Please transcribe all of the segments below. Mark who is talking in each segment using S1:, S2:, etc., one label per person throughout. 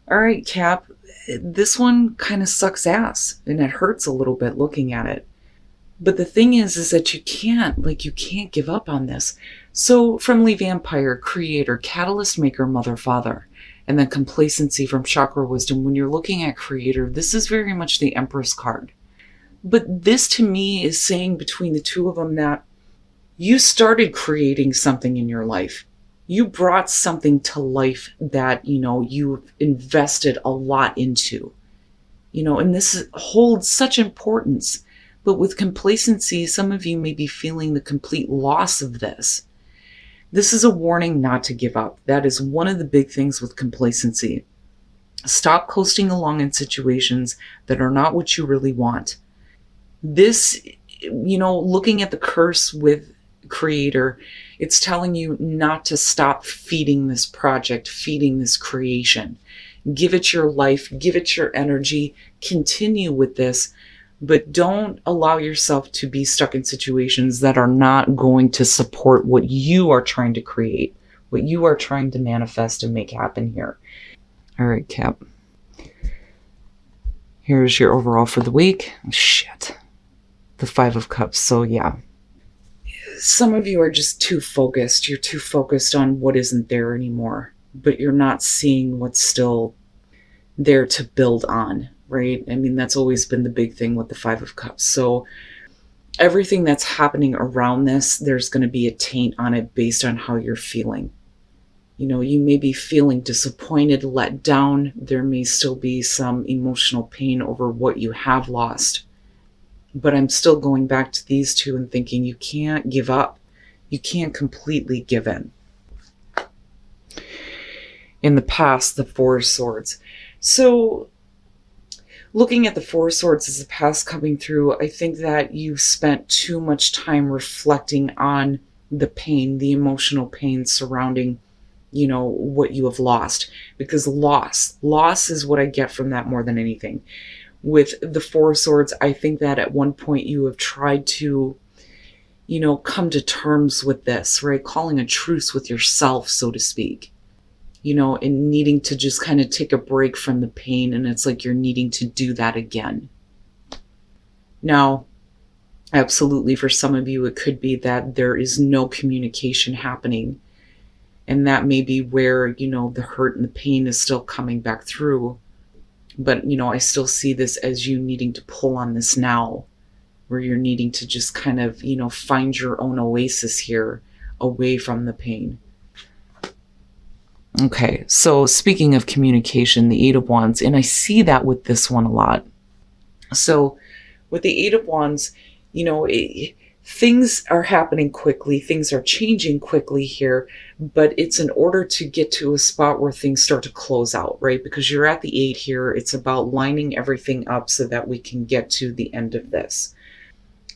S1: All right, Cap, this one kind of sucks ass and it hurts a little bit looking at it. But the thing is that you can't give up on this. So from Lee Vampire, creator, catalyst maker, mother, father, and then complacency from chakra wisdom. When you're looking at creator, this is very much the Empress card. But this to me is saying between the two of them that you started creating something in your life. You brought something to life that, you've invested a lot into, and this holds such importance. But with complacency, some of you may be feeling the complete loss of this. This is a warning not to give up. That is one of the big things with complacency. Stop coasting along in situations that are not what you really want. This, looking at the curse with creator, it's telling you not to stop feeding this project, feeding this creation. Give it your life, give it your energy, continue with this. But don't allow yourself to be stuck in situations that are not going to support what you are trying to create, what you are trying to manifest and make happen here. All right, Cap. Here's your overall for the week. Shit. The 5 of Cups. So yeah. Some of you are just too focused. You're too focused on what isn't there anymore. But you're not seeing what's still there to build on. Right? I mean, that's always been the big thing with the 5 of Cups. So everything that's happening around this, there's going to be a taint on it based on how you're feeling. You may be feeling disappointed, let down. There may still be some emotional pain over what you have lost. But I'm still going back to these two and thinking you can't give up. You can't completely give in. In the past, the 4 of Swords. So looking at the 4 of Swords as the past coming through, I think that you spent too much time reflecting on the pain, the emotional pain surrounding, what you have lost. Because loss is what I get from that more than anything. With the 4 of Swords, I think that at one point you have tried to, come to terms with this, right? Calling a truce with yourself, so to speak. And needing to just kind of take a break from the pain. And it's like you're needing to do that again. Now, absolutely, for some of you, it could be that there is no communication happening. And that may be where, the hurt and the pain is still coming back through. But, I still see this as you needing to pull on this now, where you're needing to just kind of, find your own oasis here away from the pain. Okay, so speaking of communication, the 8 of Wands, and I see that with this one a lot. So with the 8 of Wands, things are happening quickly, things are changing quickly here, but it's in order to get to a spot where things start to close out, right? Because you're at the 8 here, it's about lining everything up so that we can get to the end of this.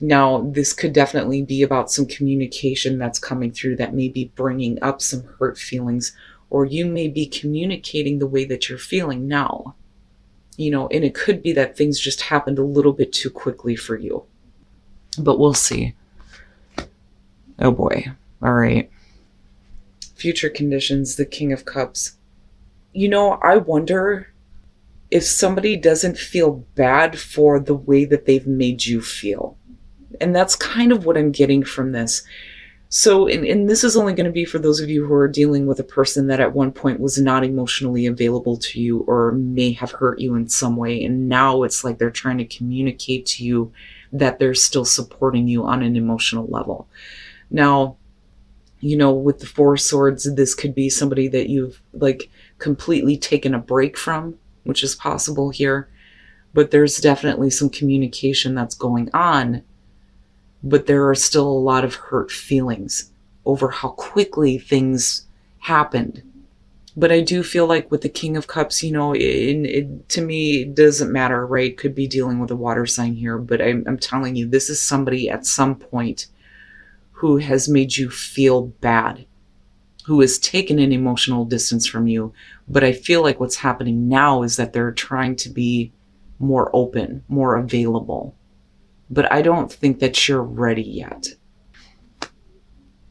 S1: Now, this could definitely be about some communication that's coming through that may be bringing up some hurt feelings, or you may be communicating the way that you're feeling now. And it could be that things just happened a little bit too quickly for you. But we'll see. Oh boy. All right. Future conditions, the King of Cups. I wonder if somebody doesn't feel bad for the way that they've made you feel. And that's kind of what I'm getting from this. So, and this is only going to be for those of you who are dealing with a person that at one point was not emotionally available to you or may have hurt you in some way. And now it's like they're trying to communicate to you that they're still supporting you on an emotional level. Now, with the 4 of Swords, this could be somebody that you've completely taken a break from, which is possible here. But there's definitely some communication that's going on. But there are still a lot of hurt feelings over how quickly things happened. But I do feel like with the King of Cups, to me, it doesn't matter, right? Could be dealing with a water sign here, but I'm telling you, this is somebody at some point who has made you feel bad, who has taken an emotional distance from you. But I feel like what's happening now is that they're trying to be more open, more available. But I don't think that you're ready yet.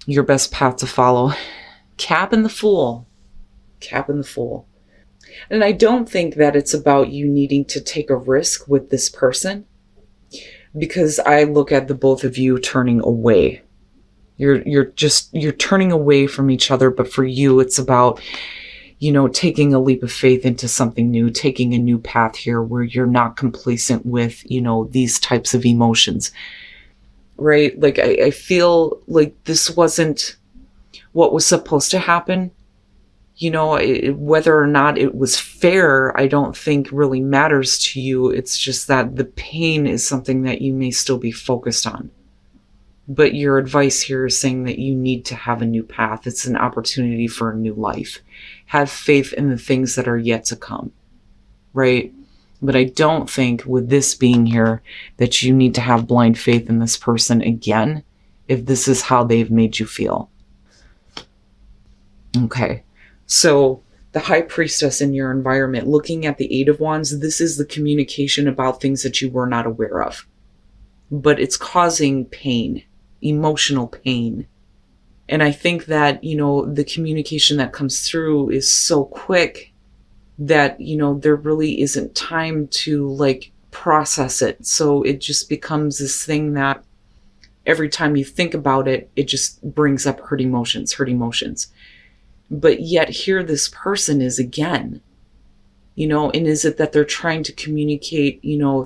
S1: Your best path to follow. Cap and the Fool. Cap and the Fool. And I don't think that it's about you needing to take a risk with this person, because I look at the both of you turning away. You're turning away from each other, but for you, it's about, taking a leap of faith into something new, taking a new path here where you're not complacent with, these types of emotions, right? Like, I feel like this wasn't what was supposed to happen. Whether or not it was fair, I don't think really matters to you. It's just that the pain is something that you may still be focused on. But your advice here is saying that you need to have a new path. It's an opportunity for a new life. Have faith in the things that are yet to come, right? But I don't think with this being here that you need to have blind faith in this person again if this is how they've made you feel. Okay, so the High Priestess in your environment, looking at the Eight of Wands, this is the communication about things that you were not aware of. But it's causing pain. Emotional pain. And I think that, the communication that comes through is so quick that, there really isn't time to process it. So it just becomes this thing that every time you think about it, it just brings up hurt emotions. But yet here this person is again, and is it that they're trying to communicate,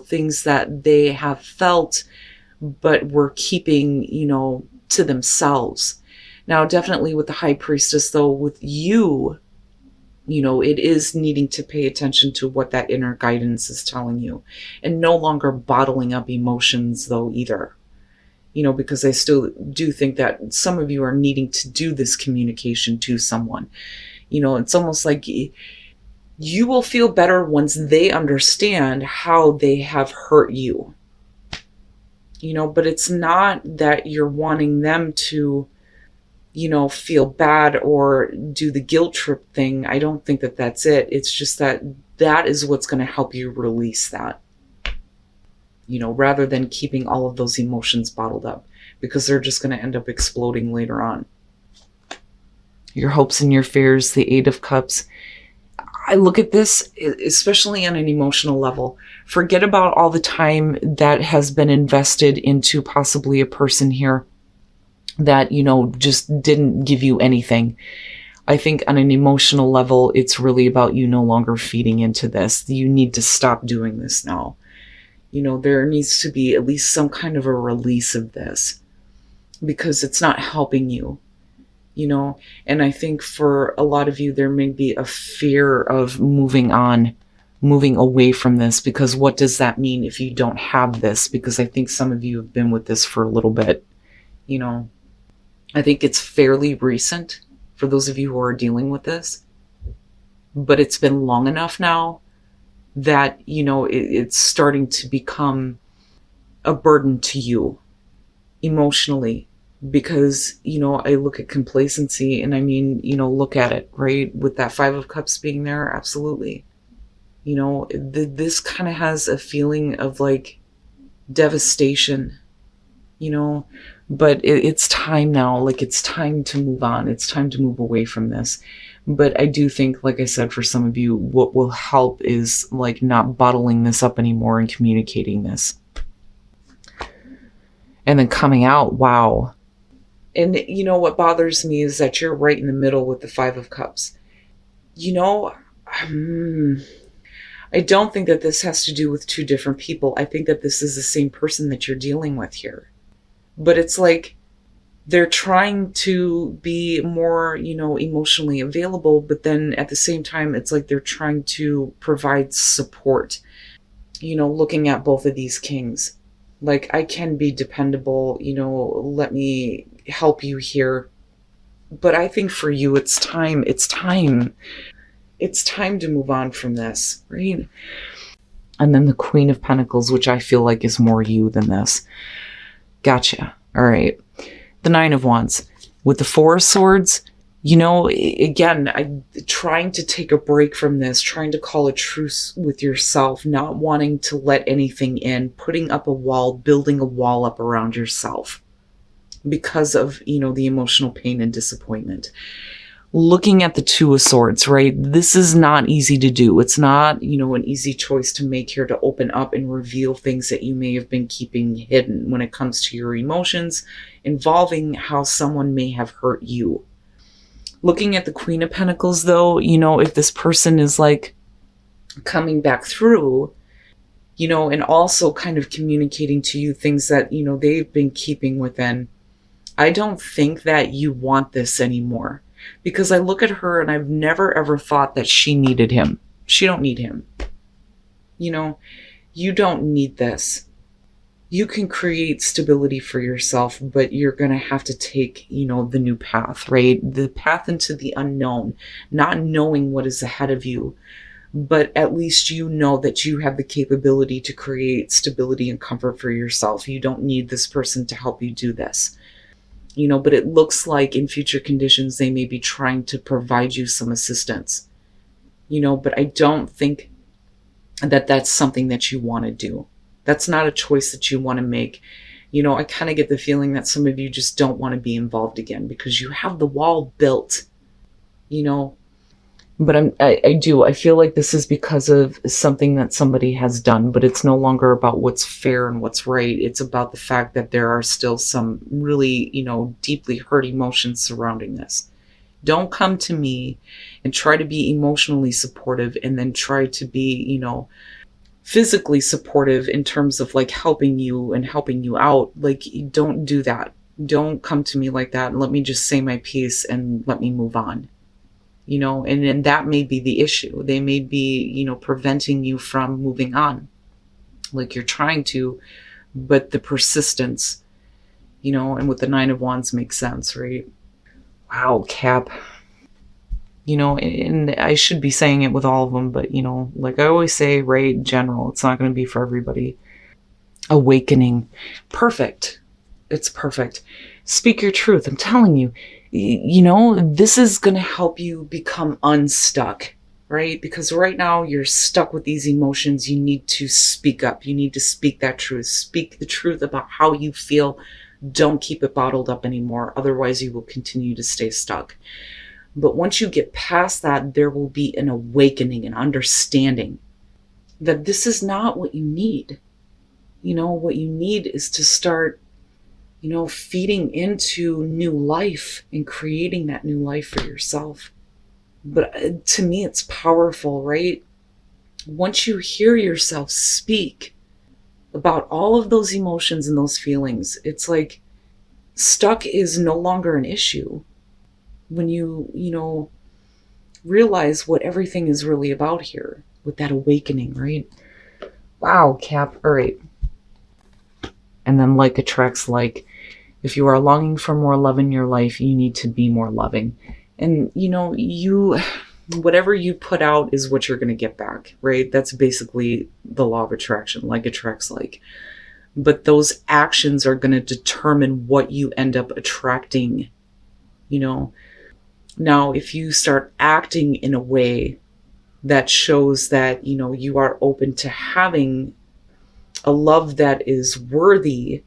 S1: things that they have felt but were keeping, to themselves. Now, definitely with the High Priestess, though, with you, it is needing to pay attention to what that inner guidance is telling you and no longer bottling up emotions, though, either. Because I still do think that some of you are needing to do this communication to someone. It's almost like you will feel better once they understand how they have hurt you. But it's not that you're wanting them to, feel bad or do the guilt trip thing. I don't think that that's it. It's just that is what's going to help you release that, rather than keeping all of those emotions bottled up, because they're just going to end up exploding later on. Your hopes and your fears, the Eight of Cups. I look at this, especially on an emotional level. Forget about all the time that has been invested into possibly a person here that, just didn't give you anything. I think on an emotional level, it's really about you no longer feeding into this. You need to stop doing this now. There needs to be at least some kind of a release of this, because it's not helping you. And I think for a lot of you, there may be a fear of moving on, moving away from this, because what does that mean if you don't have this? Because I think some of you have been with this for a little bit. I think it's fairly recent for those of you who are dealing with this, but it's been long enough now that, it's starting to become a burden to you emotionally. Because, I look at complacency and I mean, look at it, right? With that Five of Cups being there, absolutely. This kind of has a feeling of devastation, but it's time now. It's time to move on. It's time to move away from this. But I do think, like I said, for some of you, what will help is not bottling this up anymore and communicating this. And then coming out, wow. And what bothers me is that you're right in the middle with the Five of Cups. I don't think that this has to do with two different people. I think that this is the same person that you're dealing with here. But it's they're trying to be more, emotionally available, but then at the same time, it's they're trying to provide support, looking at both of these kings. I can be dependable, let me help you here. But I think for you, it's time to move on from this, right? And then the Queen of Pentacles, which I feel is more you than this. Gotcha. All right. The Nine of Wands with the Four of Swords. Again, I'm trying to take a break from this, trying to call a truce with yourself, not wanting to let anything in, putting up a wall, building a wall up around yourself because of, the emotional pain and disappointment. Looking at the Two of Swords, right? This is not easy to do. It's not, an easy choice to make here to open up and reveal things that you may have been keeping hidden when it comes to your emotions involving how someone may have hurt you. Looking at the Queen of Pentacles, though, if this person is like coming back through, and also kind of communicating to you things that, they've been keeping within, I don't think that you want this anymore. Because I look at her and I've never ever thought that she needed him. She don't need him. You don't need this. You can create stability for yourself, but you're going to have to take, the new path, right? The path into the unknown, not knowing what is ahead of you. But at least you know that you have the capability to create stability and comfort for yourself. You don't need this person to help you do this. But it looks like in future conditions, they may be trying to provide you some assistance, but I don't think that that's something that you want to do. That's not a choice that you want to make. I kind of get the feeling that some of you just don't want to be involved again because you have the wall built, But I feel like this is because of something that somebody has done, but it's no longer about what's fair and what's right. It's about the fact that there are still some really, deeply hurt emotions surrounding this. Don't come to me and try to be emotionally supportive and then try to be, physically supportive in terms of like helping you and helping you out. Like, don't do that. Don't come to me like that and let me just say my piece and let me move on. And that may be the issue. They may be, preventing you from moving on. Like you're trying to, but the persistence, and with the Nine of Wands makes sense, right? Wow, Cap. And I should be saying it with all of them, but, like I always say, right, general, it's not going to be for everybody. Awakening. Perfect. It's perfect. Speak your truth. I'm telling you. This is going to help you become unstuck, right? Because right now you're stuck with these emotions. You need to speak up. You need to speak that truth. Speak the truth about how you feel. Don't keep it bottled up anymore. Otherwise, you will continue to stay stuck. But once you get past that, there will be an awakening, an understanding that this is not what you need. What you need is to start feeding into new life and creating that new life for yourself. But to me, it's powerful, right? Once you hear yourself speak about all of those emotions and those feelings, it's like stuck is no longer an issue. When you realize what everything is really about here with that awakening, right? Wow, Cap. All right. And then like attracts like. If you are longing for more love in your life, you need to be more loving. And, whatever you put out is what you're going to get back, right? That's basically the law of attraction, like attracts like. But those actions are going to determine what you end up attracting, Now, if you start acting in a way that shows that, you are open to having a love that is worthy,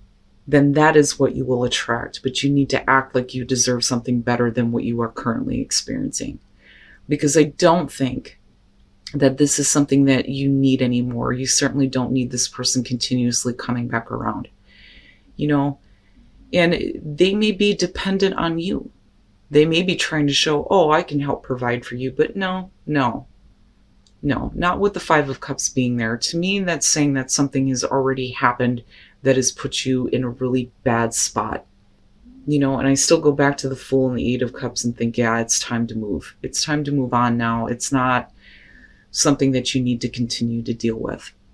S1: then that is what you will attract. But you need to act like you deserve something better than what you are currently experiencing. Because I don't think that this is something that you need anymore. You certainly don't need this person continuously coming back around. And they may be dependent on you. They may be trying to show, oh, I can help provide for you. But no, not with the Five of Cups being there. To me, that's saying that something has already happened that has put you in a really bad spot. And I still go back to the Fool and the Eight of Cups and think, yeah, it's time to move. It's time to move on now. It's not something that you need to continue to deal with.